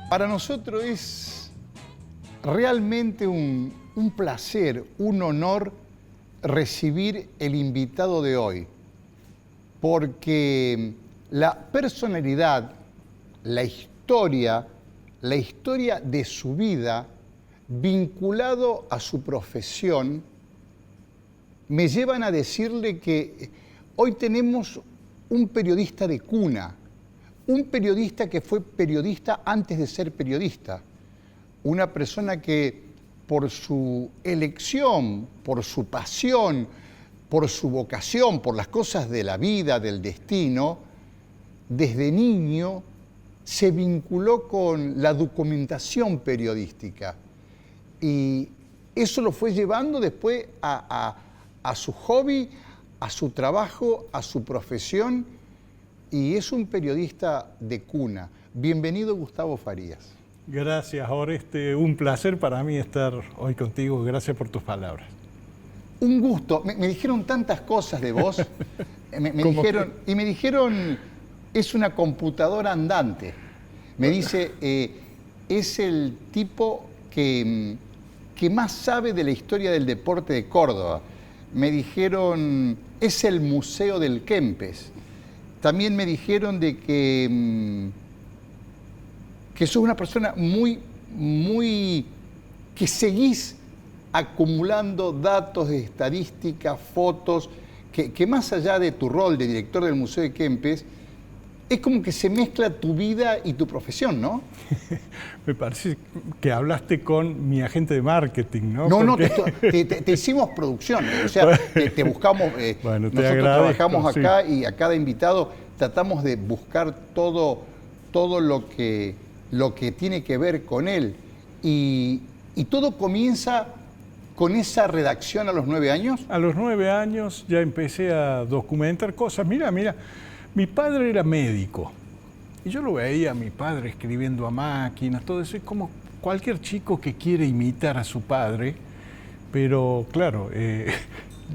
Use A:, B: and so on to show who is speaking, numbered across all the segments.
A: Para nosotros es realmente un placer, un honor recibir el invitado de hoy, porque la personalidad, la historia de su vida, vinculado a su profesión, me llevan a decirle que hoy tenemos un periodista de cuna, un periodista que fue periodista antes de ser periodista, una persona que por su elección, por su pasión, por su vocación, por las cosas de la vida, del destino, desde niño se vinculó con la documentación periodística y eso lo fue llevando después a su hobby, a su trabajo, a su profesión. Y es un periodista de cuna. Bienvenido, Gustavo Farías.
B: Gracias, Oreste. Un placer para mí estar hoy contigo. Gracias por tus palabras.
A: Un gusto. Me dijeron tantas cosas de vos. me dijeron, es una computadora andante. Me dice, es el tipo que más sabe de la historia del deporte de Córdoba. Me dijeron, es el Museo del Kempes. También me dijeron de que sos una persona que seguís acumulando datos, estadísticas, fotos, que más allá de tu rol de director del Museo de Kempes, es como que se mezcla tu vida y tu profesión, ¿no?
B: Me parece que hablaste con mi agente de marketing, ¿no?
A: No, te hicimos producción, o sea, te buscamos,
B: bueno,
A: nosotros trabajamos acá sí. Y a cada invitado tratamos de buscar todo lo que tiene que ver con él. Y todo comienza con esa redacción a los 9 años.
B: A los 9 años ya empecé a documentar cosas. Mira, mi padre era médico. Y yo lo veía a mi padre escribiendo a máquinas, todo eso, es como cualquier chico que quiere imitar a su padre, pero claro,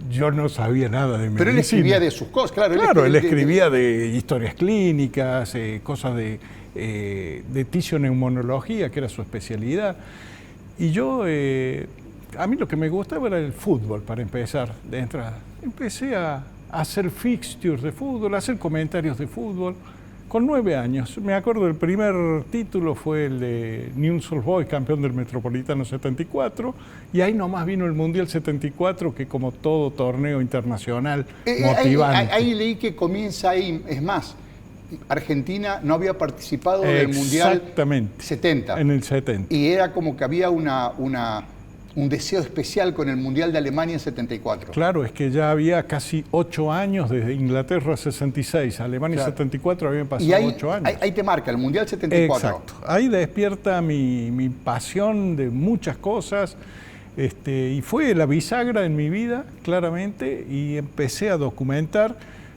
B: yo no sabía nada de medicina.
A: Pero él escribía de sus cosas, claro.
B: Claro, él escribía de historias clínicas, cosas de tisioneumonología, que era su especialidad. Y yo, a mí lo que me gustaba era el fútbol, para empezar, de entrada. Empecé a hacer fixtures de fútbol, a hacer comentarios de fútbol. Con 9 años, me acuerdo el primer título fue el de Newell's Old Boys, campeón del Metropolitano 74, y ahí nomás vino el Mundial 74, que como todo torneo internacional motivante.
A: Ahí leí que comienza ahí, es más, Argentina no había participado del Mundial 70.
B: En el 70.
A: Y era como que había un deseo especial con el Mundial de Alemania en 74.
B: Claro, es que ya había casi 8 años, desde Inglaterra 66, Alemania claro. 74, habían pasado 8 años.
A: Ahí te marca el Mundial 74.
B: Exacto, ahí despierta mi pasión de muchas cosas, y fue la bisagra en mi vida, claramente, y empecé a documentar,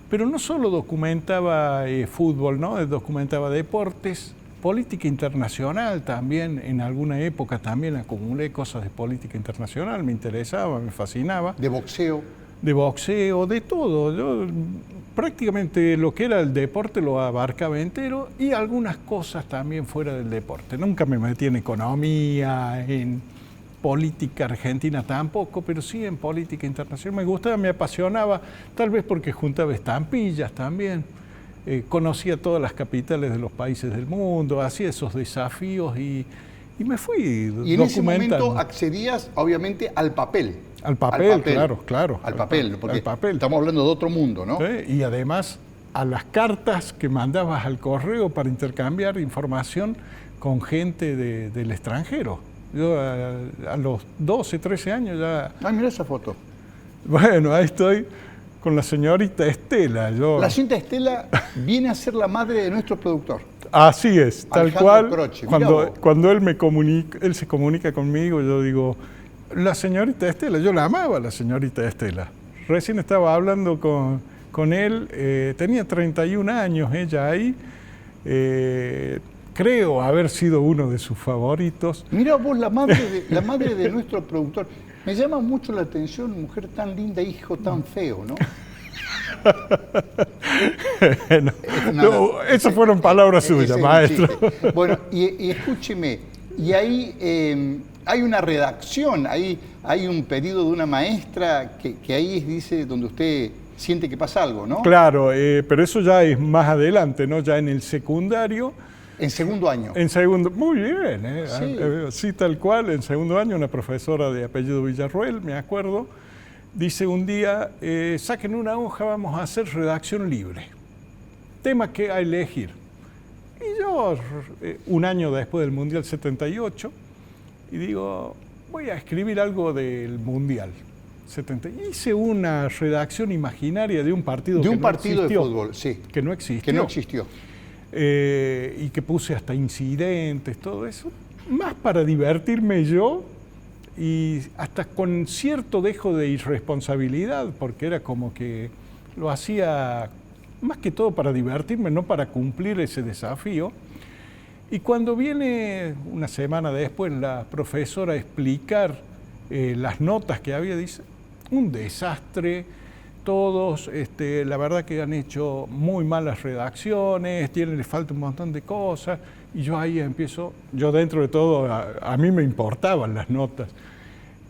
B: pero no solo documentaba fútbol, ¿no? Documentaba deportes, política internacional también, en alguna época también acumulé cosas de política internacional, me interesaba, me fascinaba.
A: ¿De boxeo?
B: De boxeo, de todo. Yo prácticamente lo que era el deporte lo abarcaba entero y algunas cosas también fuera del deporte. Nunca me metí en economía, en política argentina tampoco, pero sí en política internacional. Me gustaba, me apasionaba, tal vez porque juntaba estampillas también. Conocía todas las capitales de los países del mundo, hacía esos desafíos y me fui documentando.
A: Y en ese momento accedías, obviamente, al papel.
B: Al papel, claro.
A: Al papel, porque
B: al papel.
A: Estamos hablando de otro mundo, ¿no?
B: Sí, y además a las cartas que mandabas al correo para intercambiar información con gente del extranjero. Yo a los 12, 13 años ya...
A: Ay, mira esa foto.
B: Bueno, ahí estoy con la señorita Estela.
A: La señorita Estela viene a ser la madre de nuestro productor.
B: Así es, tal
A: Alejandro
B: cual.
A: Croce,
B: Cuando él se comunica conmigo, yo digo, la señorita Estela, yo la amaba, la señorita Estela. Recién estaba hablando con él, tenía 31 años ella ahí, creo haber sido uno de sus favoritos.
A: Mira vos, la madre de nuestro productor. Me llama mucho la atención, mujer tan linda, hijo tan feo, ¿no?
B: No, esas fueron palabras suyas, maestro.
A: Bueno, y escúcheme, y ahí hay una redacción, hay un pedido de una maestra que ahí dice donde usted siente que pasa algo, ¿no?
B: Claro, pero eso ya es más adelante, ¿no? Ya en el secundario.
A: En segundo año.
B: En segundo, muy bien,
A: Sí.
B: Sí, tal cual, en segundo año una profesora de apellido Villarroel, me acuerdo, dice un día, saquen una hoja, vamos a hacer redacción libre, tema que a elegir. Y yo, un año después del Mundial 78, y digo, voy a escribir algo del Mundial 70. Hice una redacción imaginaria de un partido
A: de un
B: que
A: partido
B: no existió,
A: de fútbol, sí.
B: que no existió.
A: Que no existió.
B: Y que puse hasta incidentes, todo eso, más para divertirme yo y hasta con cierto dejo de irresponsabilidad, porque era como que lo hacía más que todo para divertirme, no para cumplir ese desafío. Y cuando viene una semana después la profesora a explicar las notas que había, dice, un desastre. Todos, la verdad que han hecho muy malas redacciones, les falta un montón de cosas, y yo ahí empiezo, yo dentro de todo, a mí me importaban las notas,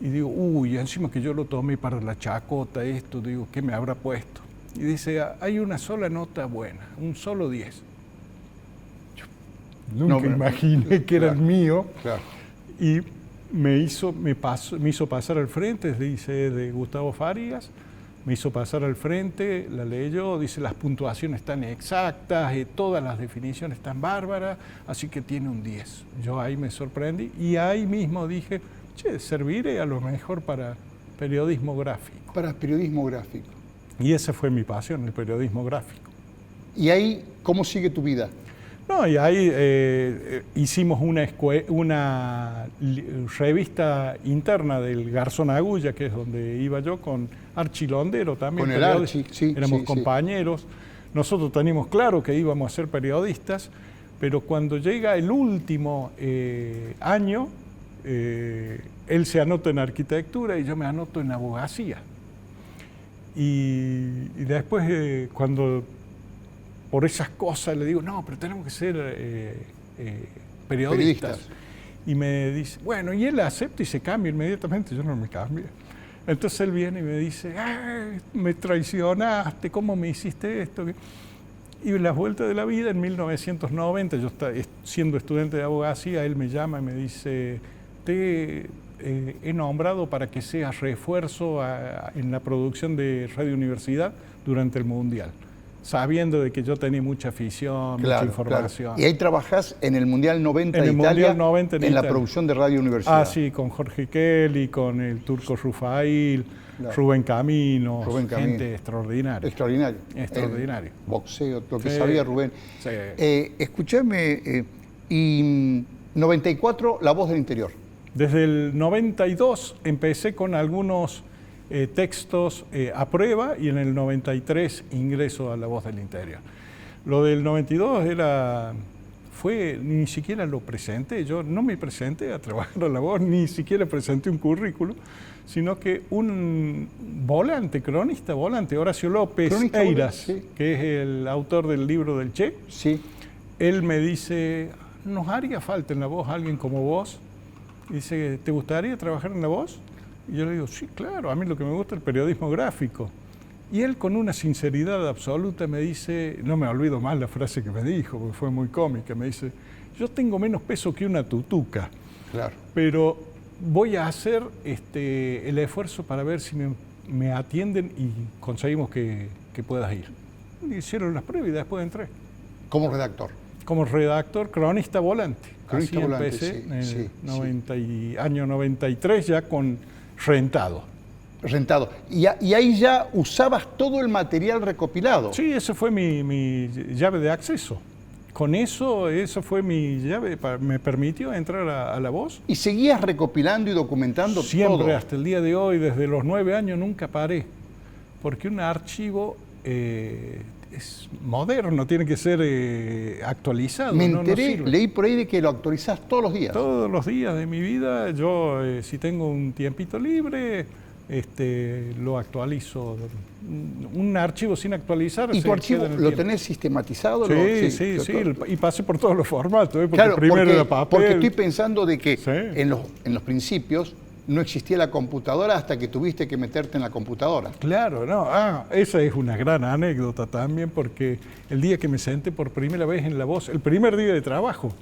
B: y digo, uy, encima que yo lo tomé para la chacota, esto, digo, ¿qué me habrá puesto? Y dice, hay una sola nota buena, un solo 10. Yo nunca imaginé que era el mío,
A: claro.
B: Y me hizo pasar al frente, dice, de Gustavo Farías. Me hizo pasar al frente, la leyó, dice las puntuaciones están exactas, todas las definiciones están bárbaras, así que tiene un 10. Yo ahí me sorprendí y ahí mismo dije, che, serviré a lo mejor para periodismo gráfico.
A: Para periodismo gráfico.
B: Y esa fue mi pasión, el periodismo gráfico.
A: ¿Y ahí cómo sigue tu vida?
B: No, y ahí hicimos una revista interna del Garzón Agulla, que es donde iba yo, con Archi Londero también.
A: Con el Archi, sí.
B: Éramos
A: sí,
B: compañeros. Sí. Nosotros teníamos claro que íbamos a ser periodistas, pero cuando llega el último año, él se anota en arquitectura y yo me anoto en abogacía. Y después, cuando por esas cosas le digo, no, pero tenemos que ser periodistas. Y me dice, bueno, y él acepta y se cambia inmediatamente, yo no me cambio. Entonces él viene y me dice, me traicionaste, ¿cómo me hiciste esto? Y en las vueltas de la vida, en 1990, yo siendo estudiante de abogacía, él me llama y me dice, te he nombrado para que seas refuerzo en la producción de Radio Universidad durante el Mundial, sabiendo de que yo tenía mucha afición, mucha información.
A: Claro. Y ahí trabajás en el Mundial 90
B: en
A: de Italia,
B: Mundial 90 en
A: la producción de Radio Universidad.
B: Ah, sí, con Jorge Kelly, con el turco Rufail, claro. Rubén Camino, gente extraordinaria.
A: Extraordinario.
B: Extraordinario.
A: Boxeo, lo que sabía Rubén.
B: Sí.
A: Escúchame, y 94, La Voz del Interior.
B: Desde el 92 empecé con algunos textos a prueba y en el 93 ingreso a La Voz del Interior. Lo del 92 ni siquiera lo presenté, yo no me presenté a trabajar a La Voz, ni siquiera presenté un currículo, sino que un cronista volante, Horacio López Eiras, sí, que es el autor del libro del Che,
A: sí.
B: Él me dice, nos haría falta en La Voz alguien como vos. Y dice, ¿te gustaría trabajar en La Voz? Y yo le digo, sí, claro, a mí lo que me gusta es el periodismo gráfico. Y él con una sinceridad absoluta me dice, no me olvido más la frase que me dijo, porque fue muy cómica, me dice, yo tengo menos peso que una tutuca,
A: claro,
B: pero voy a hacer el esfuerzo para ver si me atienden y conseguimos que puedas ir. Y hicieron las pruebas y después entré.
A: Como redactor.
B: como redactor, cronista volante.
A: Cronista
B: Así
A: volante,
B: empecé
A: sí,
B: en el
A: sí,
B: año 93 ya con Rentado.
A: Rentado. Y ahí ya usabas todo el material recopilado.
B: Sí, esa fue mi llave de acceso. Con eso, esa fue mi llave, me permitió entrar a La Voz.
A: Y seguías recopilando y documentando
B: Siempre,
A: todo.
B: hasta el día de hoy, desde los 9 años, nunca paré. Porque un archivo es moderno, tiene que ser actualizado.
A: Me
B: no
A: enteré,
B: sirve.
A: leí por ahí de que lo actualizás todos los días.
B: Todos los días de mi vida, yo si tengo un tiempito libre, lo actualizo. Un archivo sin actualizar.
A: ¿Y
B: se
A: tu archivo
B: queda en el
A: lo
B: tiempo.
A: tenés sistematizado?
B: Sí, y pasé por todos los formatos, porque
A: Claro,
B: primero era papel.
A: porque estoy pensando de que
B: Sí.
A: en los principios no existía la computadora hasta que tuviste que meterte en la computadora.
B: Claro, no, esa es una gran anécdota también, porque el día que me senté por primera vez en La Voz, el primer día de trabajo,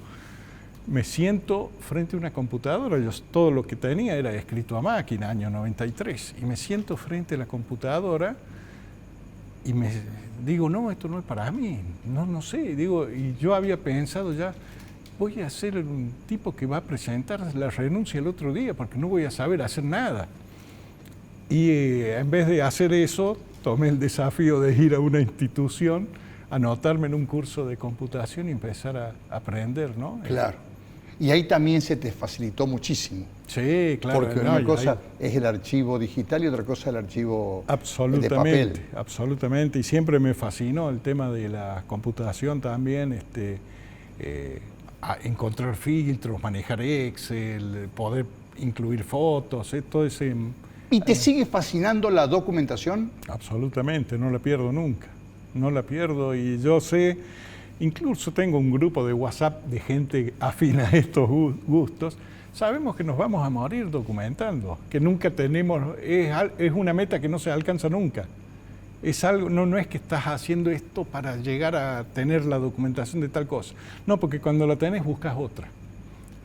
B: me siento frente a una computadora, todo lo que tenía era escrito a máquina, año 93, y me siento frente a la computadora y me digo, no, esto no es para mí, no sé, digo, y yo había pensado ya, voy a ser un tipo que va a presentar la renuncia el otro día porque no voy a saber hacer nada. Y en vez de hacer eso, tomé el desafío de ir a una institución, anotarme en un curso de computación y empezar a aprender, ¿no?
A: Claro. Y ahí también se te facilitó muchísimo.
B: Sí, claro.
A: Porque una cosa es el archivo digital y otra cosa el archivo de papel.
B: Absolutamente. Y siempre me fascinó el tema de la computación también, encontrar filtros, manejar Excel, poder incluir fotos, todo ese...
A: ¿Y te sigue fascinando la documentación?
B: Absolutamente, no la pierdo nunca. No la pierdo y yo sé, incluso tengo un grupo de WhatsApp de gente afín a estos gustos. Sabemos que nos vamos a morir documentando, que nunca tenemos, es una meta que no se alcanza nunca. Es algo, no es que estás haciendo esto para llegar a tener la documentación de tal cosa. No, porque cuando la tenés buscas otra.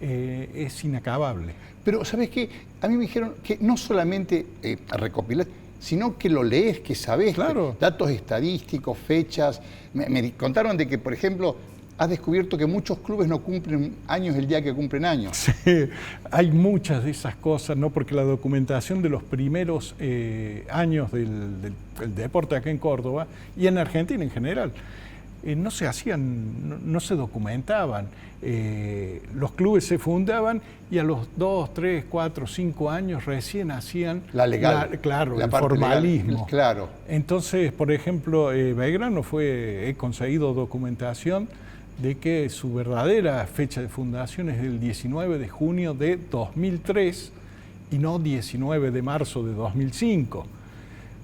B: Es inacabable.
A: Pero, ¿sabes qué? A mí me dijeron que no solamente recopilas, sino que lo lees, que sabés,
B: Claro.
A: datos estadísticos, fechas. Me contaron de que, por ejemplo, has descubierto que muchos clubes no cumplen años el día que cumplen años.
B: Sí, hay muchas de esas cosas, ¿no? Porque la documentación de los primeros años del deporte acá en Córdoba y en Argentina en general, no se hacían, no se documentaban. Los clubes se fundaban y a los 2, 3, 4, 5 años recién hacían
A: La legal.
B: el formalismo.
A: Legal, claro.
B: Entonces, por ejemplo, Belgrano he conseguido documentación de que su verdadera fecha de fundación es el 19 de junio de 2003 y no 19 de marzo de 2005.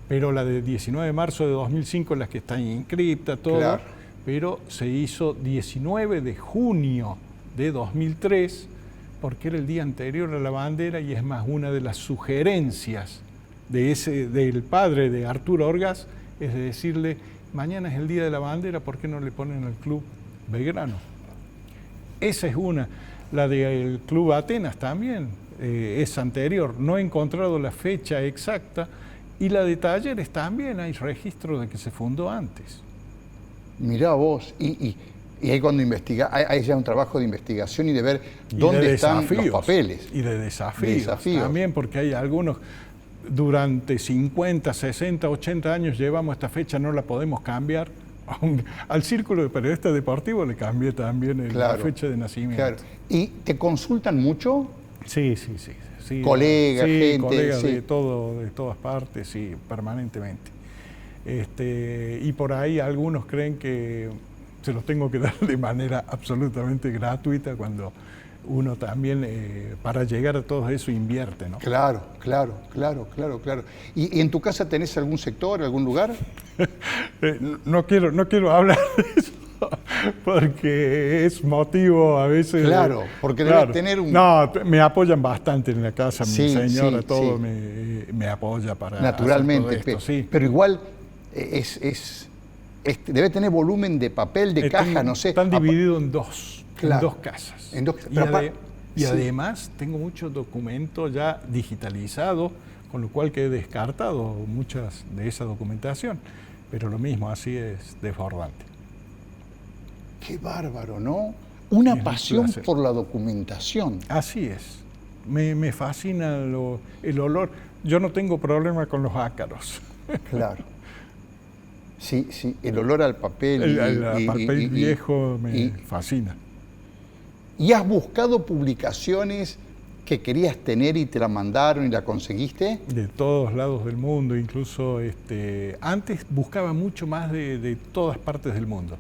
B: Pero la de 19 de marzo de 2005 es la que está inscripta, todo. Claro. Pero se hizo 19 de junio de 2003 porque era el día anterior a la bandera y es más, una de las sugerencias del padre de Arturo Orgaz es de decirle, mañana es el día de la bandera, ¿por qué no le ponen al club Belgrano? Esa es una. La del Club Atenas también es anterior. No he encontrado la fecha exacta. Y la de Talleres también hay registro de que se fundó antes.
A: Mirá vos. Y ahí cuando investiga, hay ya un trabajo de investigación y de ver dónde están los papeles.
B: Y de desafíos también, porque hay algunos... Durante 50, 60, 80 años llevamos esta fecha, no la podemos cambiar. Al Círculo de Periodistas Deportivos le cambié también la fecha de nacimiento. Claro.
A: ¿Y te consultan mucho?
B: Sí.
A: Colegas, gente.
B: Colegas de todas partes, sí, permanentemente. Y por ahí algunos creen que se los tengo que dar de manera absolutamente gratuita cuando uno también, para llegar a todo eso, invierte, ¿no?
A: Claro. ¿Y en tu casa tenés algún sector, algún lugar?
B: No quiero hablar de eso, porque es motivo a veces...
A: Claro, porque debes tener un...
B: No, me apoyan bastante en la casa, mi señora, todo
A: sí.
B: Me apoya para
A: naturalmente,
B: hacer todo esto,
A: pero igual debe tener volumen de papel, de caja, no sé.
B: Están divididos en dos. Claro. En dos casas. Y además tengo mucho documento ya digitalizado, con lo cual que he descartado muchas de esa documentación. Pero lo mismo, así es desbordante.
A: Qué bárbaro, ¿no? Una
B: Es un
A: pasión
B: placer.
A: por la documentación.
B: Así es. Me fascina el olor. Yo no tengo problema con los ácaros.
A: Claro. Sí, sí, el olor al papel.
B: El papel viejo me fascina.
A: ¿Y has buscado publicaciones que querías tener y te la mandaron y la conseguiste?
B: De todos lados del mundo, incluso antes buscaba mucho más de todas partes del mundo.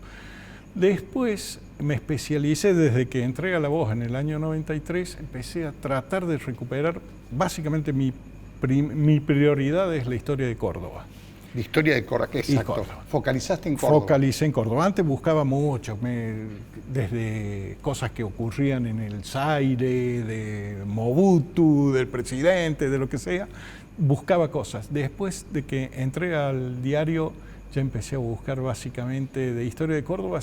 B: Después me especialicé desde que entré a La Voz en el año 93, empecé a tratar de recuperar, básicamente mi prioridad es la historia de Córdoba.
A: La historia de Córdoba, exacto.
B: Córdoba.
A: Focalizaste en Córdoba.
B: Focalicé en Córdoba. Antes buscaba mucho, desde cosas que ocurrían en el Zaire, de Mobutu, del presidente, de lo que sea, buscaba cosas. Después de que entré al diario, ya empecé a buscar básicamente de historia de Córdoba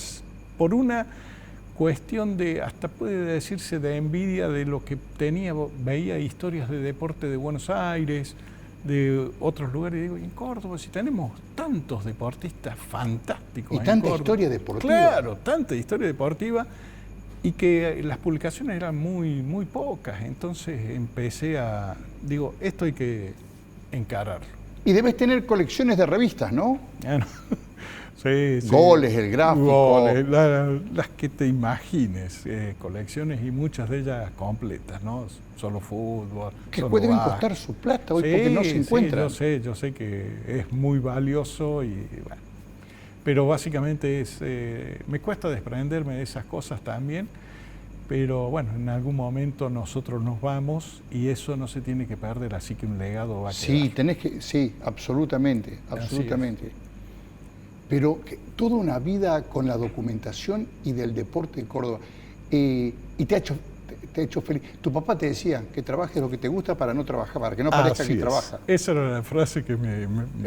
B: por una cuestión de, hasta puede decirse, de envidia de lo que veía historias de deporte de Buenos Aires, de otros lugares, y digo, en Córdoba, si tenemos tantos deportistas fantásticos.
A: Y tanta historia deportiva.
B: Claro, tanta historia deportiva, y que las publicaciones eran muy pocas. Entonces empecé digo, esto hay que encararlo.
A: Y debes tener colecciones de revistas, ¿no?
B: Bueno, sí, sí.
A: Goles, el gráfico.
B: Goles, las que te imagines, colecciones, y muchas de ellas completas, ¿no? Solo fútbol.
A: Que
B: solo
A: deben
B: básquet.
A: costar su plata hoy
B: Sí,
A: porque no se encuentran.
B: Sí, yo sé que es muy valioso y bueno. Pero básicamente me cuesta desprenderme de esas cosas también, pero bueno, en algún momento nosotros nos vamos y eso no se tiene que perder, así que un legado va a quedar.
A: Sí, absolutamente, absolutamente. Pero toda una vida con la documentación y del deporte de Córdoba. Y te ha hecho feliz. Tu papá te decía que trabajes lo que te gusta para no trabajar, para que no parezca que trabaja.
B: Esa era la frase que me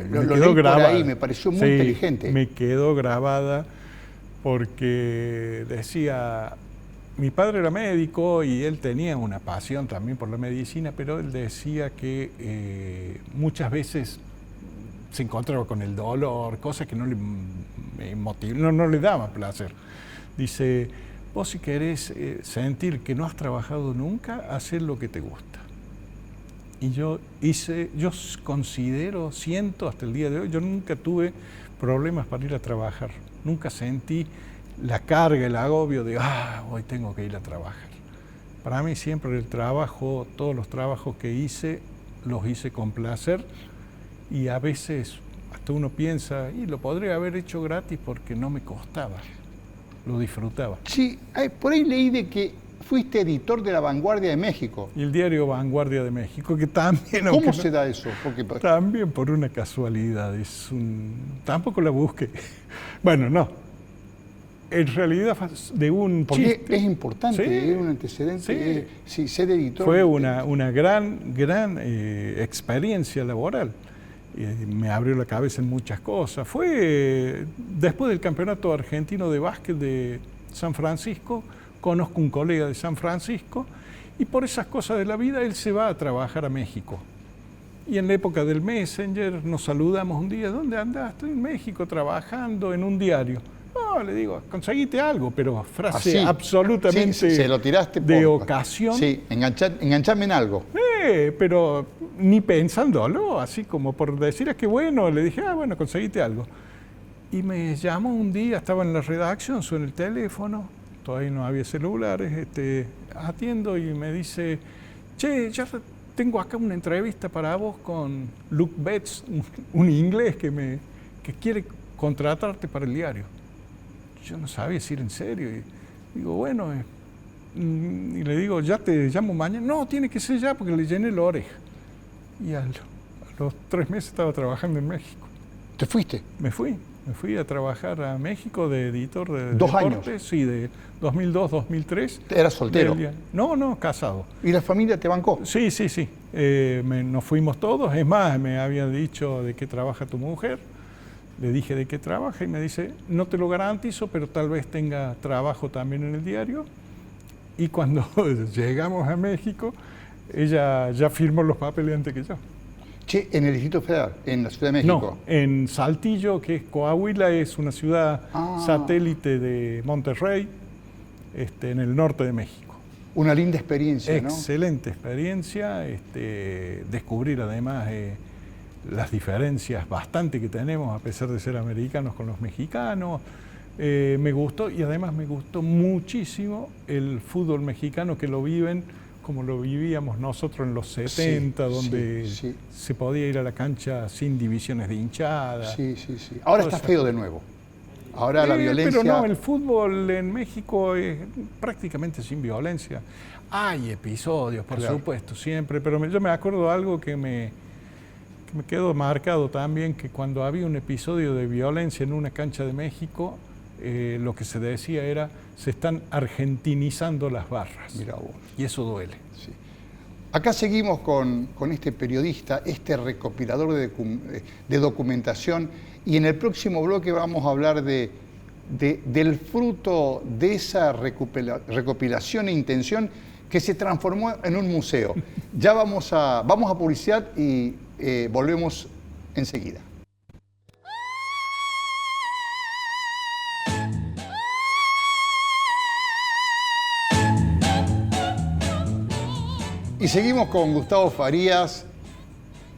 A: Lo
B: quedó
A: leí
B: grabada.
A: por ahí, me pareció muy inteligente.
B: Me quedó grabada porque decía, mi padre era médico y él tenía una pasión también por la medicina, pero él decía que muchas veces se encontraba con el dolor, cosas que no le daban placer. Dice, vos si querés sentir que no has trabajado nunca, hacé lo que te gusta. Y yo siento hasta el día de hoy, yo nunca tuve problemas para ir a trabajar. Nunca sentí la carga, el agobio de, hoy tengo que ir a trabajar. Para mí siempre el trabajo, todos los trabajos que hice, los hice con placer. Y a veces hasta uno piensa, y lo podría haber hecho gratis porque no me costaba, lo disfrutaba.
A: Sí, por ahí leí de que fuiste editor de La Vanguardia de México.
B: Y el diario Vanguardia de México, que también...
A: ¿Cómo se da eso?
B: También por una casualidad, tampoco la busqué. Bueno, no. En realidad de un
A: porque
B: chiste.
A: Es importante,
B: Sí,
A: es un antecedente. Sí, ser editor.
B: Fue una gran experiencia laboral. Me abrió la cabeza en muchas cosas. Fue después del Campeonato Argentino de Básquet de San Francisco, conozco un colega de San Francisco y por esas cosas de la vida él se va a trabajar a México. Y en la época del Messenger nos saludamos un día, ¿dónde andás? Estoy en México trabajando en un diario. No, le digo, conseguiste algo, pero frase absolutamente
A: se lo tiraste
B: de ocasión.
A: Sí, enganchame en algo.
B: Pero ni pensándolo, así como por decir, es que bueno, le dije, bueno, conseguiste algo. Y me llamó un día, estaba en la redacción, suena el teléfono, todavía no había celulares, atiendo y me dice, che, ya tengo acá una entrevista para vos con Luke Betts, un inglés que quiere contratarte para el diario. Yo no sabía si era en serio. Y digo, bueno, y le digo, ¿ya te llamo mañana? No, tiene que ser ya porque le llené la oreja. Y a los 3 meses estaba trabajando en México.
A: ¿Te fuiste?
B: Me fui a trabajar a México de editor de
A: 2
B: deportes.
A: años.
B: Sí, de 2002, 2003.
A: ¿Eras soltero?
B: No, casado.
A: ¿Y la familia te bancó?
B: Sí. Nos fuimos todos. Es más, me había dicho de qué trabaja tu mujer. Le dije de qué trabaja y me dice, no te lo garantizo, pero tal vez tenga trabajo también en el diario. Y cuando llegamos a México, ella ya firmó los papeles antes que yo.
A: Che, en el Distrito Federal, en la Ciudad de México.
B: No, en Saltillo, que es Coahuila, es una ciudad satélite de Monterrey, en el norte de México.
A: Una linda experiencia, ¿no?
B: Excelente experiencia, descubrir además las diferencias bastante que tenemos, a pesar de ser americanos, con los mexicanos. Me gustó, y además me gustó muchísimo el fútbol mexicano, que lo viven como lo vivíamos nosotros en los 70, donde se podía ir a la cancha sin divisiones de hinchada.
A: Sí. Ahora está feo de nuevo. Ahora la violencia...
B: Pero no, el fútbol en México es prácticamente sin violencia. Hay episodios, por supuesto, siempre, pero yo me acuerdo de algo que me quedó marcado también, que cuando había un episodio de violencia en una cancha de México, lo que se decía era: se están argentinizando las barras.
A: Mirá vos.
B: Y eso duele.
A: Sí. Acá seguimos con este periodista, este recopilador de documentación, y en el próximo bloque vamos a hablar del fruto de esa recopilación e intención que se transformó en un museo. Ya vamos a publicidad y volvemos enseguida. Y seguimos con Gustavo Farías,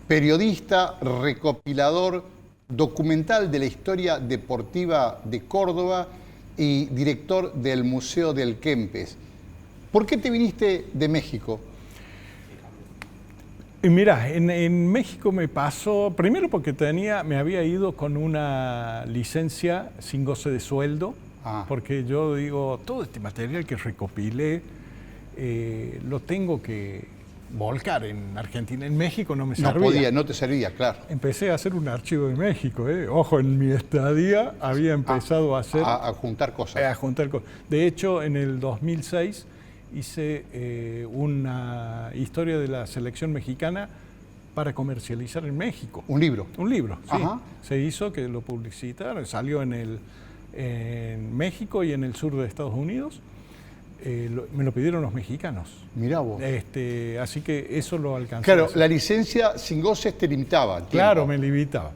A: periodista, recopilador documental de la historia deportiva de Córdoba y director del Museo del Kempes. ¿Por qué te viniste de México?
B: Mirá, en México me pasó, primero porque me había ido con una licencia sin goce de sueldo, porque yo digo, todo este material que recopilé lo tengo que volcar en Argentina. En México no me servía.
A: No te servía, claro.
B: Empecé a hacer un archivo de México. Ojo, en mi estadía había empezado a hacer...
A: A juntar cosas.
B: A juntar cosas. De hecho, en el 2006 hice una historia de la selección mexicana para comercializar en México.
A: ¿Un libro?
B: Un libro, sí.
A: Ajá.
B: Se hizo, que lo publicitaron, salió en México y en el sur de Estados Unidos. Me lo pidieron los mexicanos.
A: Mirá vos.
B: Así que eso lo alcancé.
A: Claro, la licencia sin goces te limitaba.
B: Claro, me limitaba.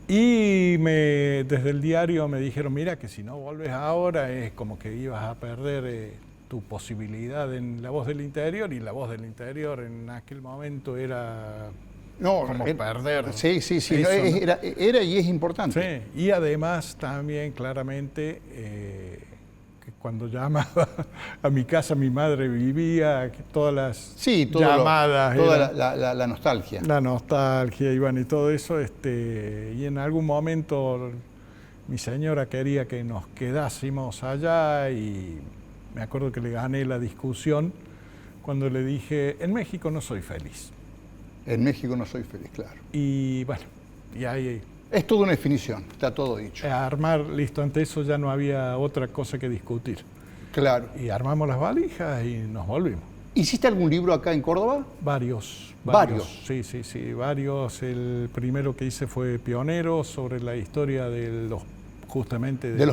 B: Y desde el diario me dijeron, mira, que si no vuelves ahora es como que ibas a perder tu posibilidad en La Voz del Interior, y La Voz del Interior en aquel momento era como perder.
A: Sí, eso, era y es importante.
B: Sí, y además también claramente... cuando llamaba a mi casa, mi madre vivía, todas las llamadas...
A: Toda la nostalgia.
B: La nostalgia, Iván, y todo eso. Y en algún momento mi señora quería que nos quedásemos allá, y me acuerdo que le gané la discusión cuando le dije, en México no soy feliz.
A: En México no soy feliz, claro.
B: Y bueno, y ahí...
A: Es toda una definición, está todo dicho.
B: Listo, ante eso ya no había otra cosa que discutir.
A: Claro.
B: Y armamos las valijas y nos volvimos.
A: ¿Hiciste algún libro acá en Córdoba?
B: Varios. Sí, varios. El primero que hice fue Pionero, sobre la historia de los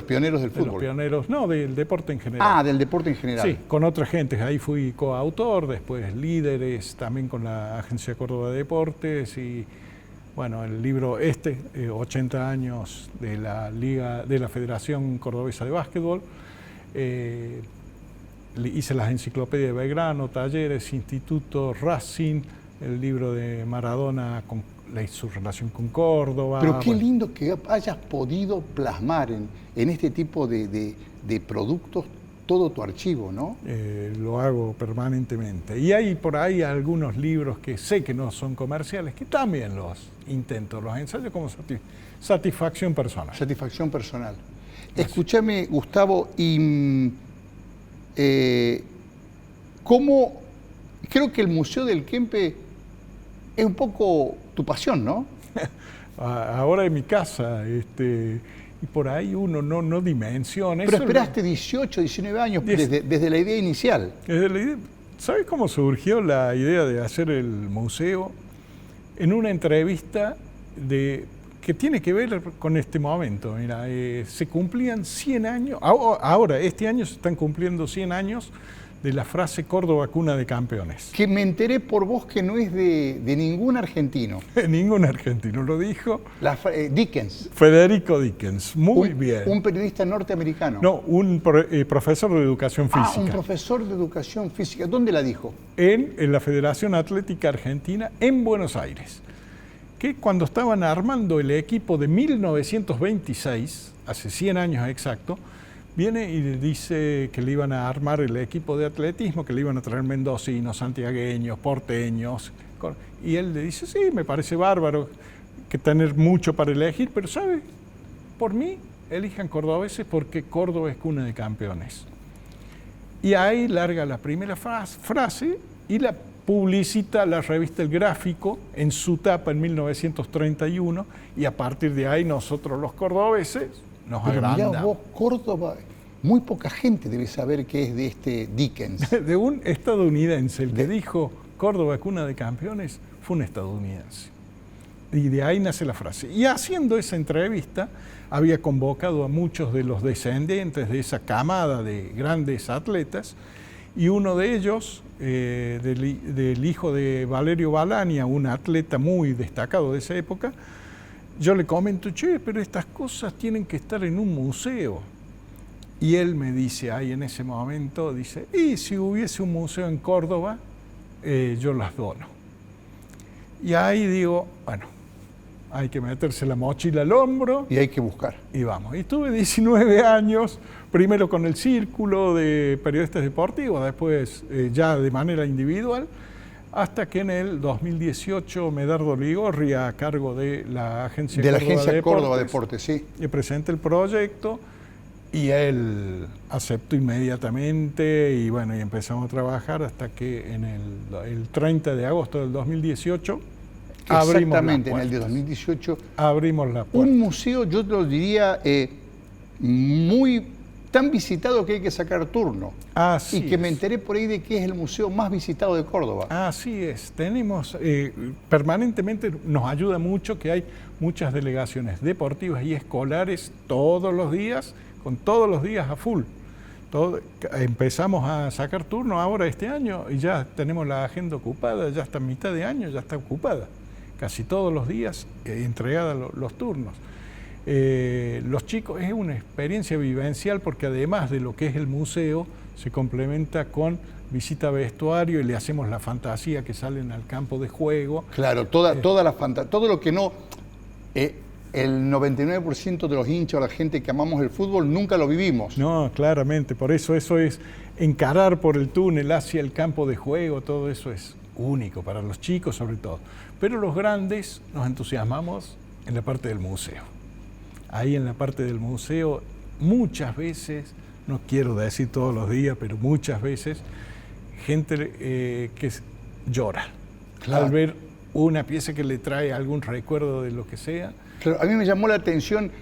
A: pioneros del fútbol.
B: De los pioneros, no, del deporte en general.
A: Del deporte en general.
B: Sí, con otra gente. Ahí fui coautor, después líderes, también con la Agencia Córdoba de Deportes, y bueno, el libro 80 años de la Federación Cordobesa de Básquetbol. Hice las enciclopedias de Belgrano, Talleres, Instituto, Racing, el libro de Maradona con su relación con Córdoba.
A: Pero qué lindo que hayas podido plasmar en este tipo de productos todo tu archivo, ¿no?
B: Lo hago permanentemente. Y hay por ahí algunos libros que sé que no son comerciales, que también los intento, los ensayo como satisfacción personal.
A: Satisfacción personal. Escúchame, Gustavo, y ¿cómo? Creo que el Museo del Kempes es un poco tu pasión, ¿no?
B: Ahora en mi casa, y por ahí uno no dimensiona.
A: Pero esperaste 18, 19 años desde la idea inicial.
B: ¿Sabes cómo surgió la idea de hacer el museo? En una entrevista que tiene que ver con este momento. Mira, se cumplían 100 años, ahora, este año se están cumpliendo 100 años de la frase Córdoba cuna de campeones.
A: Que me enteré por vos que no es de ningún argentino.
B: Ningún argentino lo dijo.
A: Dickens.
B: Federico Dickens, muy bien.
A: Un periodista norteamericano.
B: No, un profesor de educación física.
A: Un profesor de educación física. ¿Dónde la dijo?
B: En la Federación Atlética Argentina en Buenos Aires. Que cuando estaban armando el equipo de 1926, hace 100 años exacto, viene y le dice que le iban a armar el equipo de atletismo, que le iban a traer mendocinos, santiagueños, porteños. Y él le dice, sí, me parece bárbaro que tener mucho para elegir, pero ¿sabe? Por mí, elijan cordobeses porque Córdoba es cuna de campeones. Y ahí larga la primera frase y la publicita la revista El Gráfico en su tapa en 1931, y a partir de ahí nosotros los cordobeses nos agrandamos.
A: Mirá vos, Córdoba, muy poca gente debe saber que es de este Dickens.
B: De un estadounidense, el que dijo Córdoba cuna de campeones fue un estadounidense. Y de ahí nace la frase. Y haciendo esa entrevista había convocado a muchos de los descendientes de esa camada de grandes atletas, y uno de ellos, del hijo de Valerio Balania, un atleta muy destacado de esa época, yo le comento, che, pero estas cosas tienen que estar en un museo. Y él me dice ahí en ese momento, dice, y si hubiese un museo en Córdoba, yo las dono. Y ahí digo, bueno, hay que meterse la mochila al hombro.
A: Y hay que buscar.
B: Y vamos. Y estuve 19 años, primero con el círculo de periodistas deportivos, después ya de manera individual, hasta que en el 2018 Medardo Ligorri, a cargo de la Agencia
A: Córdoba Deportes, sí.
B: Y presenté el proyecto y él aceptó inmediatamente y bueno, y empezamos a trabajar hasta que en el 30 de agosto del 2018
A: exactamente, en el de 2018
B: abrimos la puerta.
A: Un museo, yo te lo diría, muy tan visitado que hay que sacar turno.
B: Así
A: y que
B: es.
A: me enteré por ahí de que es el museo más visitado de Córdoba.
B: Así es, tenemos permanentemente, nos ayuda mucho que hay muchas delegaciones deportivas y escolares todos los días, con todos los días a full. Empezamos a sacar turno ahora este año y ya tenemos la agenda ocupada, ya hasta mitad de año ya está ocupada. Casi todos los días entregada los turnos. Los chicos, es una experiencia vivencial porque además de lo que es el museo, se complementa con visita a vestuario y le hacemos la fantasía que salen al campo de juego.
A: Claro, todo lo que no... el 99% de los hinchas o la gente que amamos el fútbol nunca lo vivimos.
B: No, claramente, por eso es encarar por el túnel hacia el campo de juego, todo eso es único para los chicos sobre todo. Pero los grandes nos entusiasmamos en la parte del museo. Ahí en la parte del museo muchas veces, no quiero decir todos los días, pero muchas veces, gente que llora al ver una pieza que le trae algún recuerdo de lo que sea.
A: Claro, a mí me llamó la atención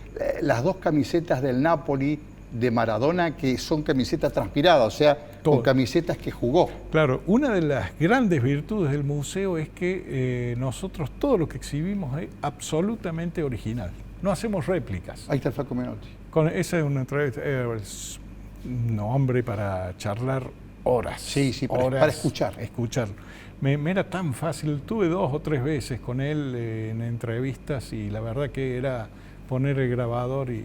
A: las dos camisetas del Napoli de Maradona, que son camisetas transpiradas, o sea, con camisetas que jugó.
B: Claro, una de las grandes virtudes del museo es que nosotros todo lo que exhibimos es absolutamente original. No hacemos réplicas.
A: Ahí está el Flaco Menotti.
B: Esa es una entrevista, un hombre para charlar horas.
A: Sí, para escuchar.
B: Escucharlo. Me era tan fácil, tuve 2 o 3 veces con él en entrevistas y la verdad que era poner el grabador y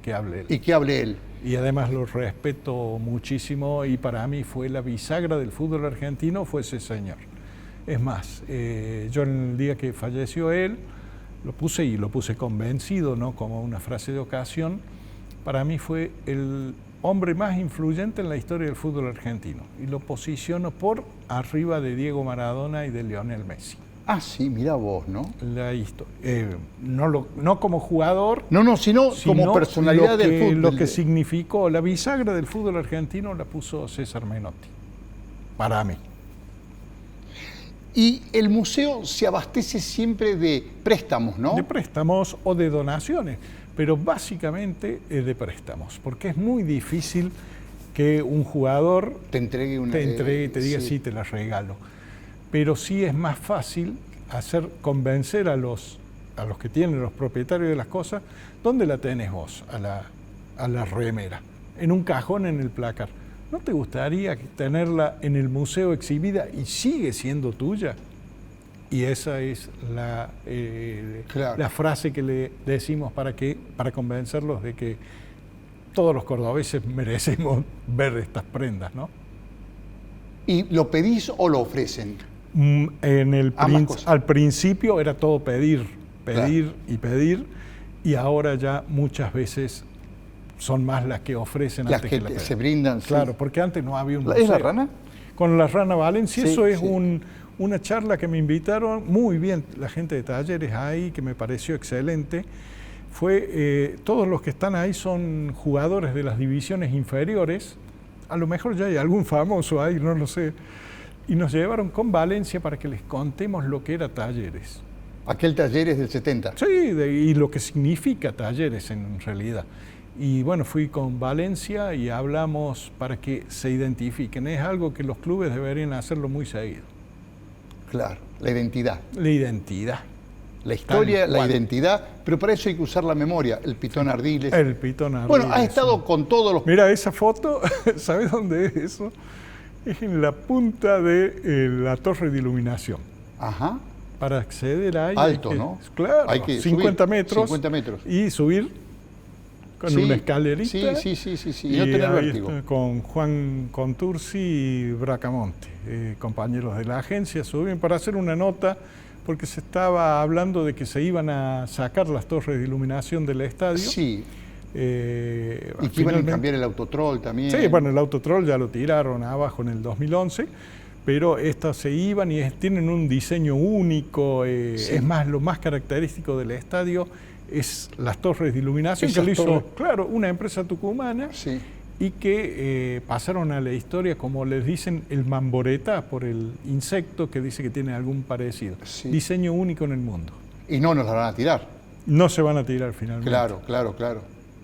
B: que hable él.
A: Y que hable él.
B: Y además lo respeto muchísimo y para mí fue la bisagra del fútbol argentino, fue ese señor. Es más, yo en el día que falleció él, lo puse convencido, no como una frase de ocasión, para mí fue el hombre más influyente en la historia del fútbol argentino y lo posiciono por arriba de Diego Maradona y de Lionel Messi.
A: Ah, sí, mirá vos, ¿no?
B: No como jugador,
A: sino como personalidad del fútbol.
B: Lo que significó la bisagra del fútbol argentino la puso César Menotti, para mí.
A: Y el museo se abastece siempre de préstamos, ¿no?
B: De préstamos o de donaciones, pero básicamente de préstamos, porque es muy difícil que un jugador
A: te entregue
B: y te diga sí, te la regalo. Pero sí es más fácil convencer a los que tienen, los propietarios de las cosas, ¿dónde la tenés vos? A la remera, en un cajón en el placar. ¿no te gustaría tenerla en el museo exhibida y sigue siendo tuya? Y esa es
A: Claro.
B: la frase que le decimos para convencerlos de que todos los cordobeses merecemos ver estas prendas, ¿no?
A: ¿Y lo pedís o lo ofrecen?
B: Al principio era todo pedir
A: Claro.
B: y pedir, y ahora ya muchas veces son más las que ofrecen
A: Las
B: antes
A: que
B: que la
A: se
B: pedir.
A: brindan. Sí.
B: Claro, porque antes no había un
A: ¿Es la
B: museo.
A: rana?
B: Con la Rana Valencia,
A: Sí,
B: eso es
A: sí.
B: una charla que me invitaron muy bien la gente de Talleres ahí, que me pareció excelente. Todos los que están ahí son jugadores de las divisiones inferiores, a lo mejor ya hay algún famoso ahí, no lo sé, y nos llevaron con Valencia para que les contemos lo que era Talleres.
A: Aquel taller es del 70.
B: Sí, y lo que significa Talleres en realidad. Y bueno, fui con Valencia y hablamos para que se identifiquen. Es algo que los clubes deberían hacerlo muy seguido.
A: Claro, la identidad.
B: La identidad.
A: La historia,
B: Tal
A: la
B: cual.
A: identidad, pero para eso hay que usar la memoria. El Pitón Ardiles.
B: El Pitón Ardiles.
A: Bueno, has estado con todos los...
B: Mira, esa foto, ¿sabes dónde es eso? Es en la punta de la torre de iluminación.
A: Ajá.
B: Para acceder ahí...
A: Alto,
B: hay que,
A: ¿no?
B: Claro,
A: Hay que
B: 50
A: subir,
B: metros.
A: 50 metros.
B: Y subir con
A: Sí,
B: una escalerita.
A: Sí. Y no tener
B: ahí
A: vértigo.
B: está, con Juan Contursi y Bracamonte, compañeros de la agencia, subimos para hacer una nota, porque se estaba hablando de que se iban a sacar las torres de iluminación del estadio.
A: Sí. Y que iban a
B: finalmente-
A: cambiar el autotrol también.
B: Sí, bueno, el autotrol ya lo tiraron abajo en el 2011, pero estas se iban y tienen un diseño único.
A: Sí.
B: Es más, lo más característico del estadio es las torres de iluminación,
A: Esas
B: que lo hizo,
A: torres.
B: claro, una empresa tucumana
A: Sí.
B: y que pasaron a la historia, como les dicen, el mamboreta, por el insecto que dice que tiene algún parecido.
A: Sí.
B: Diseño único en el mundo.
A: Y no nos la van a tirar.
B: No se van a tirar finalmente.
A: Claro.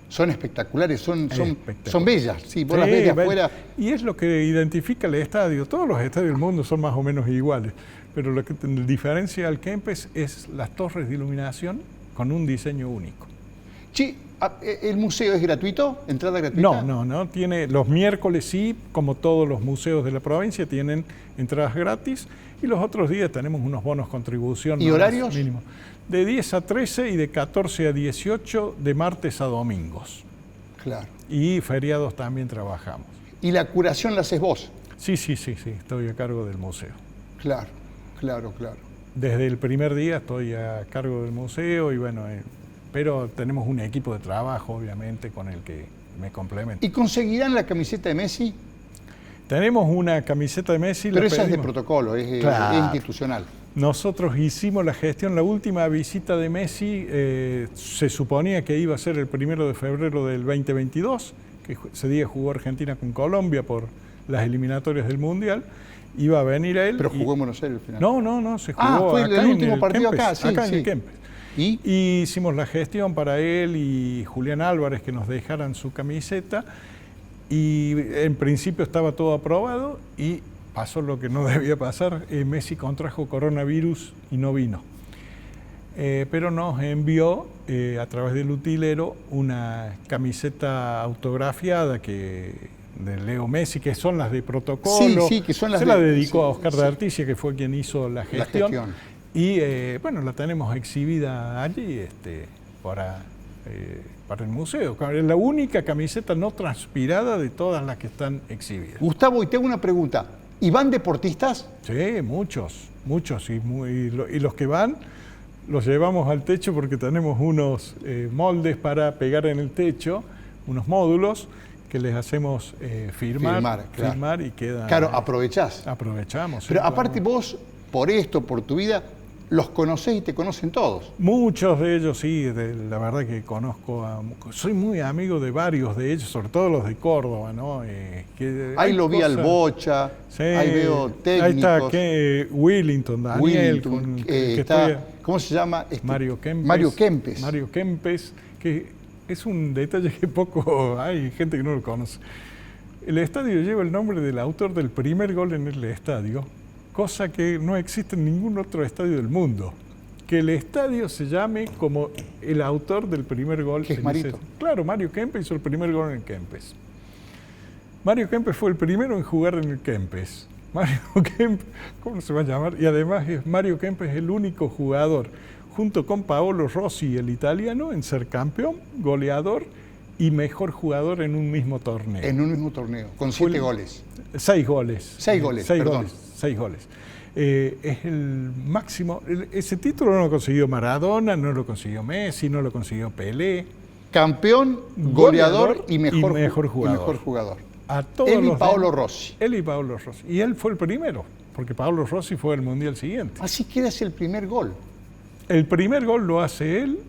A: Son espectaculares, son
B: Espectacular.
A: bellas. Sí, vos las
B: Sí,
A: ves de
B: ven-
A: afuera.
B: Y es lo que identifica el estadio. Todos los estadios del mundo son más o menos iguales, pero lo que diferencia al Kempes es las torres de iluminación con un diseño único.
A: Che, ¿el museo es gratuito? ¿Entrada gratuita?
B: No. Tiene, los miércoles sí, como todos los museos de la provincia, tienen entradas gratis, y los otros días tenemos unos bonos contribución.
A: ¿Y
B: no más
A: horarios?
B: mínimo. De 10 a 13 y de 14 a 18 de martes a domingos.
A: Claro.
B: Y feriados también trabajamos.
A: ¿Y la curación la haces vos?
B: Sí, estoy a cargo del museo.
A: Claro.
B: Desde el primer día estoy a cargo del museo y bueno, pero tenemos un equipo de trabajo, obviamente, con el que me complemento.
A: ¿Y conseguirán la camiseta de Messi?
B: Tenemos una camiseta de Messi.
A: Pero
B: la
A: esa es de
B: pedimos.
A: protocolo, es
B: Claro.
A: institucional.
B: Nosotros hicimos la gestión, la última visita de Messi se suponía que iba a ser el 1 de febrero del 2022, que ese día jugó Argentina con Colombia por las eliminatorias del Mundial. Iba a venir él.
A: Pero jugó en Buenos Aires al final.
B: No, se jugó
A: fue
B: acá
A: el
B: en
A: último partido
B: Kempes,
A: acá, sí,
B: acá en
A: sí.
B: el Kempes.
A: ¿Y?
B: Y hicimos la gestión para él y Julián Álvarez que nos dejaran su camiseta, y en principio estaba todo aprobado y pasó lo que no debía pasar. Messi contrajo coronavirus y no vino. Pero nos envió a través del utilero una camiseta autografiada de Leo Messi, que son las de protocolo.
A: Sí, que son las
B: Se
A: de-
B: la dedicó
A: sí,
B: a Oscar
A: sí.
B: de Articia, que fue quien hizo la gestión.
A: gestión.
B: Y bueno, la tenemos exhibida allí para el museo. Es la única camiseta no transpirada de todas las que están exhibidas.
A: Gustavo, y te hago una pregunta. ¿Y van deportistas?
B: Sí, muchos. Y los que van los llevamos al techo porque tenemos unos moldes para pegar en el techo, unos módulos que les hacemos firmar,
A: claro.
B: y quedan.
A: Claro, aprovechás.
B: Aprovechamos.
A: Pero
B: sí,
A: aparte
B: claro.
A: vos, por esto, por tu vida, los conocés y te conocen todos.
B: Muchos de ellos, sí, la verdad que conozco, soy muy amigo de varios de ellos, sobre todo los de Córdoba, ¿no?
A: Ahí lo vi al
B: cosas-
A: Bocha,
B: Sí,
A: ahí veo técnicos.
B: Ahí está Willington, Daniel,
A: Willington,
B: que
A: está,
B: estoy-
A: ¿cómo se llama?
B: Mario Kempes. Mario Kempes, que es un detalle que poco hay gente que no lo conoce. El estadio lleva el nombre del autor del primer gol en el estadio, cosa que no existe en ningún otro estadio del mundo. Que el estadio se llame como el autor del primer gol.
A: Que es
B: en
A: Marito.
B: ese- Claro, Mario Kempes hizo el primer gol en el Kempes. Mario Kempes fue el primero en jugar en el Kempes. Mario Kempes, ¿cómo se va a llamar? Y además Mario Kempes es el único jugador, junto con Paolo Rossi, el italiano, en ser campeón, goleador y mejor jugador en un mismo torneo.
A: En un mismo torneo, con 7 goles.
B: 6 goles.
A: 6 goles, perdón.
B: 6 goles. Es el máximo. Ese título no lo consiguió Maradona, no lo consiguió Messi, no lo consiguió Pelé.
A: Campeón, goleador y mejor jugador.
B: A todos
A: él y Paolo Rossi.
B: Él y Paolo Rossi. Y él fue el primero, porque Paolo Rossi fue al Mundial siguiente.
A: Así que es el primer gol.
B: El primer gol lo hace él.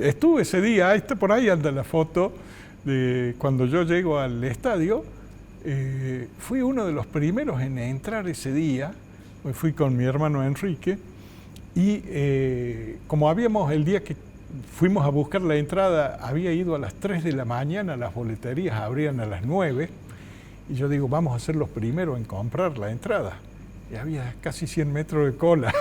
B: Estuve ese día, por ahí anda la foto de cuando yo llego al estadio. Fui uno de los primeros en entrar ese día. Fui con mi hermano Enrique. Y como el día que fuimos a buscar la entrada, había ido a las 3 de la mañana, las boleterías abrían a las 9. Y yo digo, vamos a ser los primeros en comprar la entrada. Y había casi 100 metros de cola.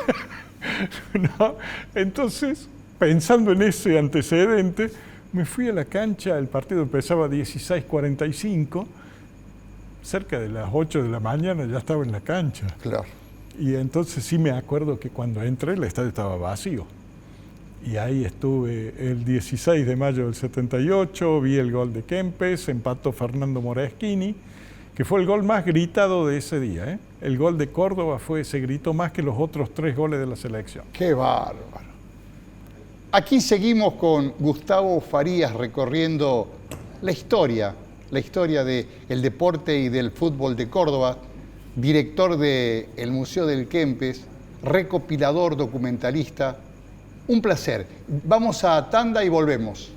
B: ¿No? Entonces, pensando en ese antecedente, me fui a la cancha, el partido empezaba a 16:45, cerca de las 8 de la mañana ya estaba en la cancha.
A: Claro.
B: Y entonces sí me acuerdo que cuando entré el estadio estaba vacío. Y ahí estuve el 16 de mayo del 78, vi el gol de Kempes, empató Fernando Moraschini, que fue el gol más gritado de ese día, ¿eh? El gol de Córdoba se gritó más que los otros 3 goles de la selección.
A: ¡Qué bárbaro! Aquí seguimos con Gustavo Farías recorriendo la historia del deporte y del fútbol de Córdoba, director del Museo del Kempes, recopilador, documentalista. Un placer. Vamos a tanda y volvemos.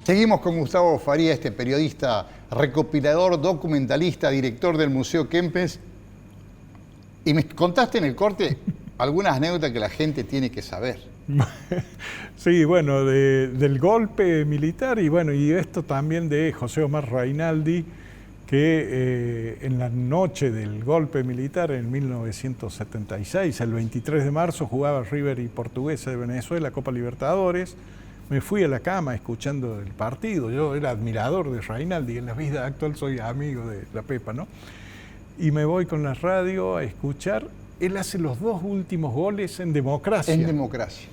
A: Seguimos con Gustavo Farías, este periodista, recopilador, documentalista, director del Museo Kempes. Y me contaste en el corte algunas anécdotas que la gente tiene que saber.
B: Sí, bueno, del golpe militar y esto también de José Omar Reinaldi, que en la noche del golpe militar en 1976, el 23 de marzo, jugaba River y Portuguesa de Venezuela, Copa Libertadores. Me fui a la cama escuchando el partido. Yo era admirador de Reinaldi, en la vida actual soy amigo de la Pepa, ¿no? Y me voy con la radio a escuchar. Él hace los 2 últimos goles en Democracia.
A: En Democracia.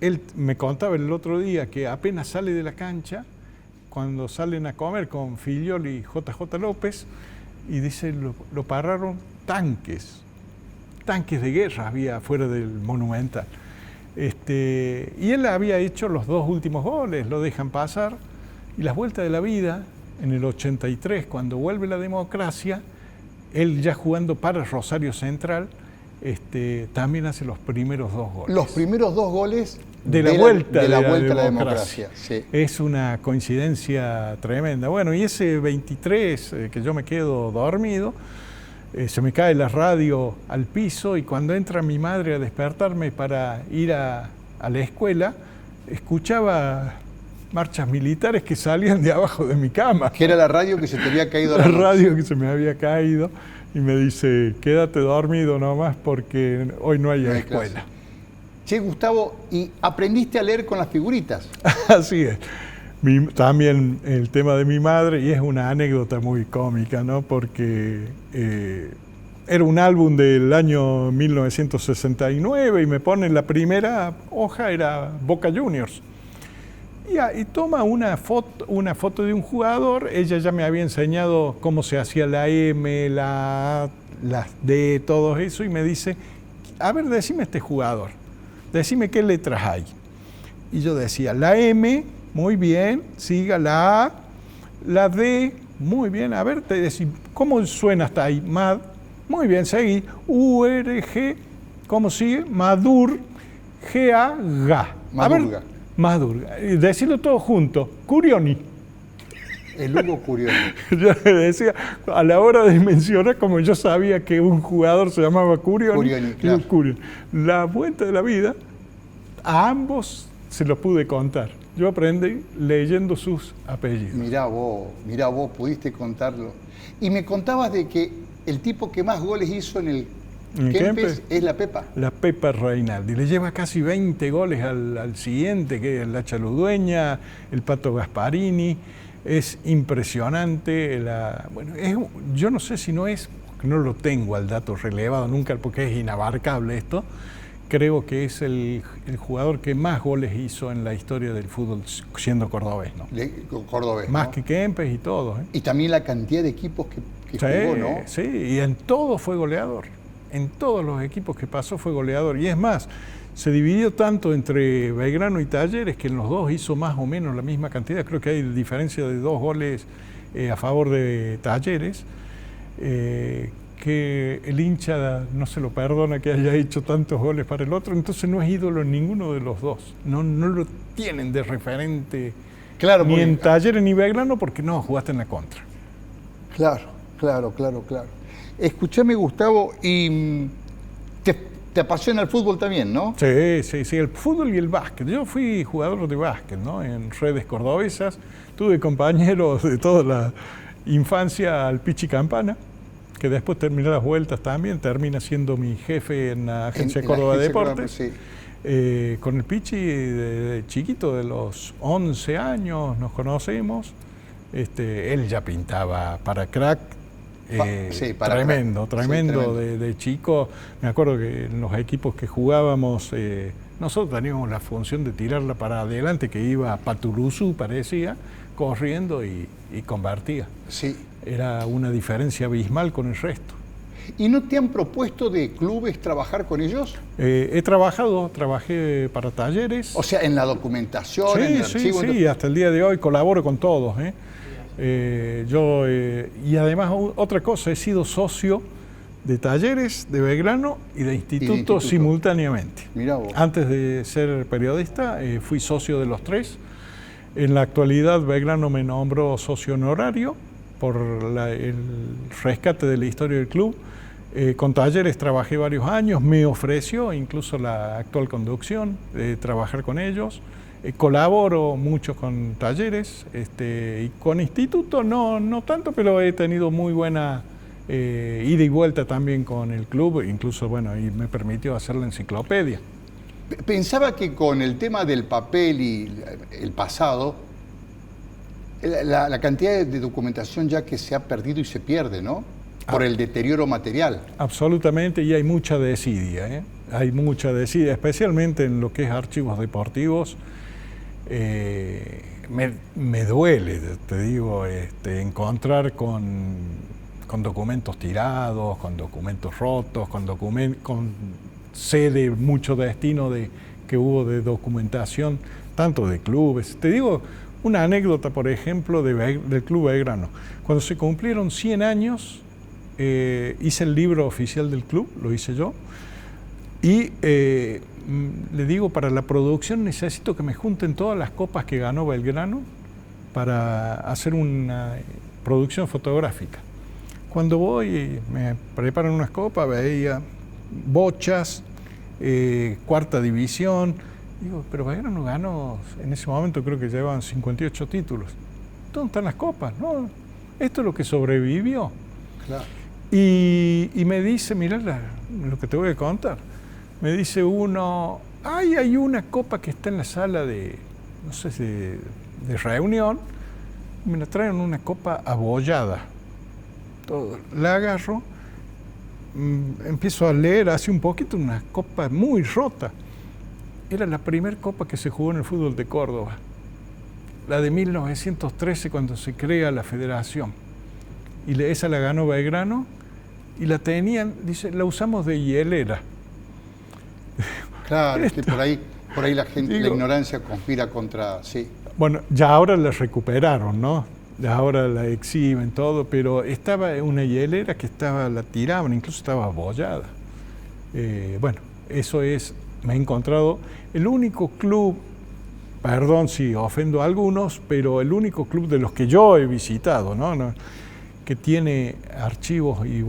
B: Él me contaba el otro día que apenas sale de la cancha, cuando salen a comer con Filiol y JJ López, y dice, lo pararon tanques de guerra había afuera del Monumental. Y él había hecho los 2 últimos goles, lo dejan pasar, y las vueltas de la vida, en el 83, cuando vuelve la Democracia, él ya jugando para Rosario Central, también hace los primeros 2 goles.
A: Los primeros 2 goles
B: de la vuelta
A: a la democracia. Sí.
B: Es una coincidencia tremenda. Bueno, y ese 23 que yo me quedo dormido, se me cae la radio al piso y cuando entra mi madre a despertarme para ir a la escuela, escuchaba marchas militares que salían de abajo de mi cama.
A: Que era la radio que se te había caído
B: la radio que se me había caído. Y me dice, quédate dormido nomás porque hoy no hay escuela.
A: Clase. Che, Gustavo, ¿y aprendiste a leer con las figuritas?
B: Así es. También el tema de mi madre, y es una anécdota muy cómica, ¿no? Porque era un álbum del año 1969 y me pone la primera hoja, era Boca Juniors. Y toma una foto de un jugador. Ella ya me había enseñado cómo se hacía la M, la A, las D, todo eso, y me dice, a ver, decime este jugador, decime qué letras hay. Y yo decía, la M, muy bien, siga la A, la D, muy bien, a ver, te decís, ¿cómo suena hasta ahí? Mad, muy bien, seguí, U, R, G, ¿cómo sigue? Madur, G, A, Ga.
A: Madurga.
B: Madurga. Decirlo todo junto. Curioni.
A: El Hugo Curioni.
B: Yo le decía, a la hora de mencionar, como yo sabía que un jugador se llamaba Curioni.
A: Curioni, claro.
B: Curioni. La vuelta de la vida, a ambos se los pude contar. Yo aprendí leyendo sus apellidos.
A: Mirá vos, pudiste contarlo. Y me contabas de que el tipo que más goles hizo en el Kempes es la Pepa.
B: La Pepa Reinaldi. Le lleva casi 20 goles al siguiente, que es la Chaludueña, el Pato Gasparini. Es impresionante. Bueno, yo no sé si no es, no lo tengo al dato relevado nunca, porque es inabarcable esto. Creo que es el jugador que más goles hizo en la historia del fútbol siendo cordobés, ¿no?
A: Cordobés,
B: más
A: ¿no?
B: que Kempes y todos.
A: Y también la cantidad de equipos que jugó, ¿no?
B: Sí, y en todo fue goleador. En todos los equipos que pasó fue goleador. Y es más, se dividió tanto entre Belgrano y Talleres que en los dos hizo más o menos la misma cantidad. Creo que hay diferencia de 2 goles a favor de Talleres. Que el hincha no se lo perdona que haya hecho tantos goles para el otro, entonces no es ídolo en ninguno de los dos, no lo tienen de referente,
A: claro,
B: ni en Talleres ni Belgrano, porque no, jugaste en la contra.
A: Claro. Escúchame, Gustavo, y te apasiona el fútbol también, ¿no?
B: Sí, el fútbol y el básquet. Yo fui jugador de básquet, ¿no? En redes cordobesas, tuve compañeros de toda la infancia al Pichi Campana, que después terminó las vueltas también, termina siendo mi jefe en la Agencia Córdoba de Deportes. Sí. Con el Pichi de chiquito, de los 11 años nos conocemos. Él ya pintaba para crack, tremendo. De chico. Me acuerdo que en los equipos que jugábamos, nosotros teníamos la función de tirarla para adelante, que iba a Paturuzú, parecía, corriendo y convertía.
A: Sí.
B: Era una diferencia abismal con el resto.
A: ¿Y no te han propuesto de clubes trabajar con ellos?
B: Trabajé para Talleres.
A: O sea, en la documentación, en el archivo.
B: Sí, hasta el día de hoy colaboro con todos. Y además, otra cosa, he sido socio de Talleres, de Belgrano y de Instituto simultáneamente.
A: Mirá vos.
B: Antes de ser periodista, fui socio de los 3. En la actualidad, Belgrano me nombró socio honorario por el rescate de la historia del club. Con Talleres trabajé varios años, me ofreció incluso la actual conducción de trabajar con ellos. Colaboro mucho con Talleres, y con Instituto no tanto, pero he tenido muy buena ida y vuelta también con el club, incluso y me permitió hacer la enciclopedia.
A: Pensaba que con el tema del papel y el pasado, la cantidad de documentación ya que se ha perdido y se pierde, ¿no? Por el deterioro material.
B: Absolutamente, y hay mucha desidia, Hay mucha desidia, especialmente en lo que es archivos deportivos. Me duele, te digo, encontrar con documentos tirados, con documentos rotos, con sé de mucho destino que hubo de documentación, tanto de clubes. Te digo una anécdota, por ejemplo, del Club Belgrano. Cuando se cumplieron 100 años, hice el libro oficial del club, lo hice yo, y le digo, para la producción necesito que me junten todas las copas que ganó Belgrano para hacer una producción fotográfica. Cuando voy, me preparan unas copas, veía bochas, cuarta división. Digo, pero Belgrano ganó, en ese momento creo que llevaban 58 títulos. ¿Dónde están las copas? No, esto es lo que sobrevivió.
A: Claro.
B: Y me dice, mirá lo que te voy a contar. Me dice uno, hay una copa que está en la sala de reunión. Me la traen una copa abollada. La agarro, empiezo a leer hace un poquito, una copa muy rota. Era la primera copa que se jugó en el fútbol de Córdoba, la de 1913, cuando se crea la federación. Y esa la ganó Belgrano y la tenían, dice, la usamos de hielera.
A: Claro, que por ahí la gente, la ignorancia conspira contra, sí.
B: Bueno, ya ahora la recuperaron, ¿no? Ya ahora la exhiben todo, pero estaba una hielera que la tiraban, incluso estaba abollada. Eso es, me he encontrado el único club, perdón si ofendo a algunos, pero el único club de los que yo he visitado, ¿no? Que tiene archivos y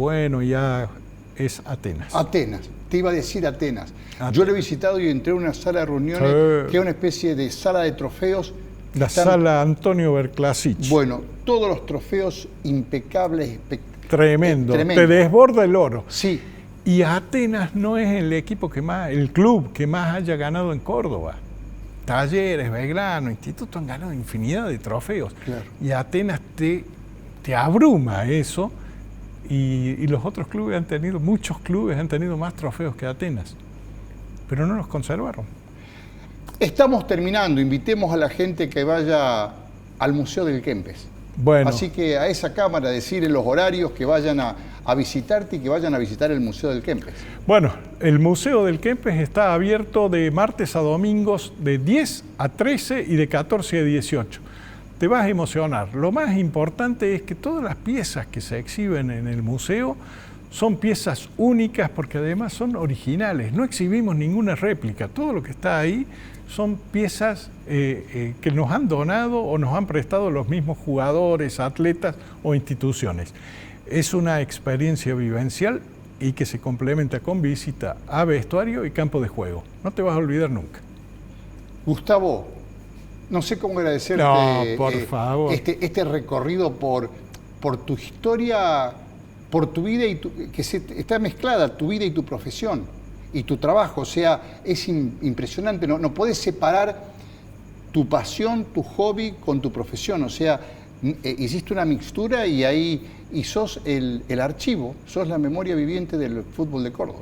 B: ya es Atenas.
A: Atenas, te iba a decir Atenas. Yo lo he visitado y entré a una sala de reuniones que es una especie de sala de trofeos.
B: La sala Antonio Berclasich.
A: Bueno, todos los trofeos impecables.
B: Tremendo, te desborda el oro.
A: Sí.
B: Y Atenas no es el equipo que más, el club que más haya ganado en Córdoba. Talleres, Belgrano, Instituto han ganado infinidad de trofeos.
A: Claro.
B: Y Atenas te abruma eso. Y los otros clubes han tenido, muchos clubes han tenido más trofeos que Atenas, pero no los conservaron.
A: Estamos terminando, invitemos a la gente que vaya al Museo del Kempes.
B: Bueno.
A: Así que a esa cámara decirle los horarios que vayan a visitarte y que vayan a visitar el Museo del Kempes.
B: Bueno, el Museo del Kempes está abierto de martes a domingos de 10 a 13 y de 14 a 18. Te vas a emocionar. Lo más importante es que todas las piezas que se exhiben en el museo son piezas únicas porque además son originales. No exhibimos ninguna réplica. Todo lo que está ahí son piezas que nos han donado o nos han prestado los mismos jugadores, atletas o instituciones. Es una experiencia vivencial y que se complementa con visita a vestuario y campo de juego. No te vas a olvidar nunca.
A: Gustavo, no sé cómo agradecerte
B: por favor.
A: este recorrido por tu historia, por tu vida y está mezclada tu vida y tu profesión y tu trabajo. O sea, es impresionante. No podés separar tu pasión, tu hobby con tu profesión. O sea, hiciste una mixtura y sos el archivo, sos la memoria viviente del fútbol de Córdoba.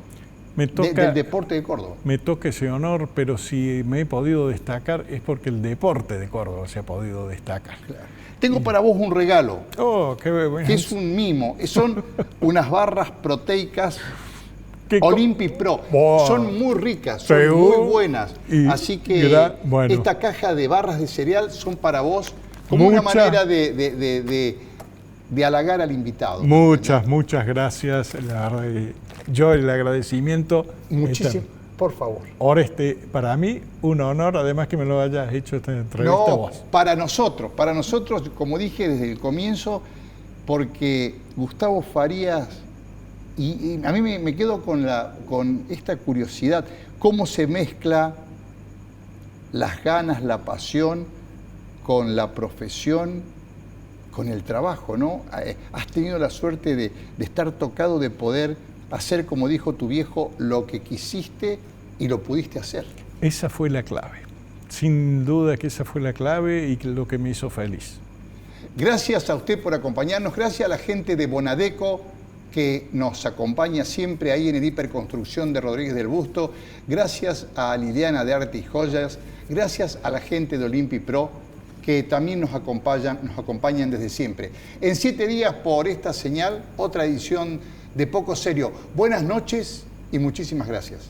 A: Del deporte de Córdoba.
B: Me toca ese honor, pero si me he podido destacar es porque el deporte de Córdoba se ha podido destacar.
A: Claro. Tengo para vos un regalo,
B: que
A: es un mimo. Son unas barras proteicas Olympic Pro.
B: Wow.
A: Son muy ricas, son muy buenas. Así que esta caja de barras de cereal son para vos como una manera de halagar al invitado.
B: Muchas gracias. La verdad, yo el agradecimiento.
A: Muchísimo, por favor.
B: Oreste, para mí un honor, además que me lo hayas hecho esta entrevista vos.
A: Para nosotros, como dije desde el comienzo, porque Gustavo Farías, y a mí me quedo con esta curiosidad, cómo se mezcla las ganas, la pasión con la profesión, con el trabajo, ¿no? Has tenido la suerte de estar tocado, de poder hacer, como dijo tu viejo, lo que quisiste y lo pudiste hacer.
B: Esa fue la clave. Sin duda que esa fue la clave y lo que me hizo feliz.
A: Gracias a usted por acompañarnos. Gracias a la gente de Bonadeco que nos acompaña siempre ahí en el Hiperconstrucción de Rodríguez del Busto. Gracias a Liliana de Arte y Joyas. Gracias a la gente de Olympic Pro que también nos acompañan desde siempre. En 7 días por esta señal, otra edición de Poco Serio. Buenas noches y muchísimas gracias.